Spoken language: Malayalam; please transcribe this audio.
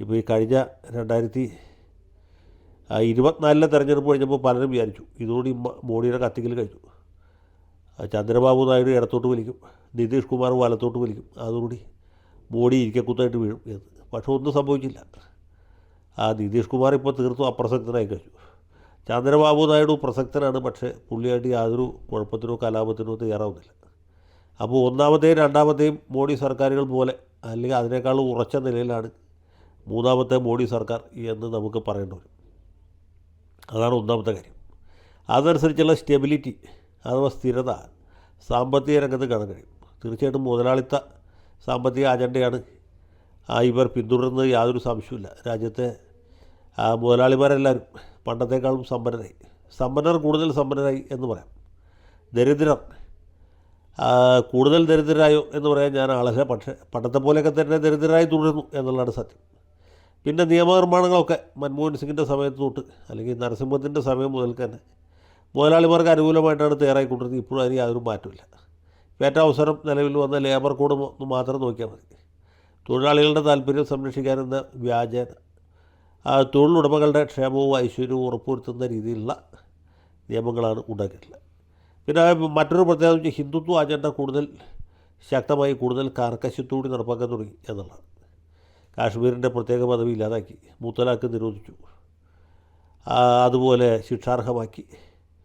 ഇപ്പോൾ ഈ കഴിഞ്ഞ 2024 തെരഞ്ഞെടുപ്പ് കഴിഞ്ഞപ്പോൾ പലരും വിചാരിച്ചു ഇതോടെ മോഡിയുടെ കത്തിക്കൽ കഴിഞ്ഞു. ചന്ദ്രബാബു നായിഡു ഇടത്തോട്ട് വലിക്കും, നിതീഷ് കുമാർ വലത്തോട്ട് വലിക്കും, അതോടുകൂടി മോഡി ഇരിക്കക്കുത്തായിട്ട് വീഴും എന്ന്. പക്ഷേ ഒന്നും സംഭവിച്ചില്ല. നിതീഷ് കുമാർ ഇപ്പോൾ തീർത്തും അപ്രസക്തനായി കഴിഞ്ഞു. ചന്ദ്രബാബു നായിഡു പ്രസക്തനാണ്, പക്ഷേ പുള്ളിയായിട്ട് യാതൊരു കുഴപ്പത്തിനോ കലാപത്തിനോ തയ്യാറാവുന്നില്ല. അപ്പോൾ ഒന്നാമത്തെയും രണ്ടാമത്തെയും മോഡി സർക്കാരുകൾ പോലെ അല്ലെങ്കിൽ അതിനേക്കാൾ ഉറച്ച നിലയിലാണ് മൂന്നാമത്തെ മോഡി സർക്കാർ എന്ന് നമുക്ക് പറയേണ്ടി വരും. അതാണ് ഒന്നാമത്തെ കാര്യം. അതനുസരിച്ചുള്ള സ്റ്റെബിലിറ്റി അഥവാ സ്ഥിരത സാമ്പത്തിക രംഗത്ത് കാണാൻ കഴിയും. തീർച്ചയായിട്ടും മുതലാളിത്ത സാമ്പത്തിക അജണ്ടയാണ് ഇവർ പിന്തുടരുന്നത്, യാതൊരു സംശയമില്ല. രാജ്യത്തെ മുതലാളിമാരെല്ലാവരും പണ്ടത്തേക്കാളും സമ്പന്നർ കൂടുതൽ സമ്പന്നരായി എന്ന് പറയാം. ദരിദ്രർ കൂടുതൽ ദരിദ്രരായോ എന്ന് പറയാൻ ഞാൻ ആളല്ല, പക്ഷേ പണ്ടത്തെ പോലെയൊക്കെ തന്നെ ദരിദ്രരായി തുടരുന്നു എന്നുള്ളതാണ് സത്യം. പിന്നെ നിയമനിർമ്മാണങ്ങളൊക്കെ മൻമോഹൻ സിംഗിൻ്റെ സമയത്ത് തൊട്ട് അല്ലെങ്കിൽ നരസിംഹത്തിൻ്റെ സമയം മുതൽ തന്നെ മുതലാളിമാർക്ക് അനുകൂലമായിട്ടാണ് തയ്യാറായിക്കൊണ്ടിരുന്നത്. ഇപ്പോഴും അതിന് യാതൊരു മാറ്റമില്ല. ഏറ്റവും അവസരം നിലവിൽ വന്ന ലേബർ കോഡ് മാത്രം നോക്കിയാൽ മതി. തൊഴിലാളികളുടെ താല്പര്യം സംരക്ഷിക്കാനെന്ന വ്യാജേന തൊഴിലുടമകളുടെ ക്ഷേമവും ഐശ്വര്യവും ഉറപ്പുവരുത്തുന്ന രീതിയിലുള്ള നിയമങ്ങളാണ് ഉണ്ടാക്കിയിട്ടുള്ളത്. പിന്നെ മറ്റൊരു പ്രത്യേകത വെച്ചാൽ ഹിന്ദുത്വ അജണ്ട കൂടുതൽ ശക്തമായി കൂടുതൽ കാർക്കശ്യത്തോടെ നടപ്പാക്കാൻ തുടങ്ങി എന്നുള്ളതാണ്. കാശ്മീരിൻ്റെ പ്രത്യേക പദവി ഇല്ലാതാക്കി, മുത്തലാഖ് നിരോധിച്ചു, അതുപോലെ ശിക്ഷാർഹമാക്കി.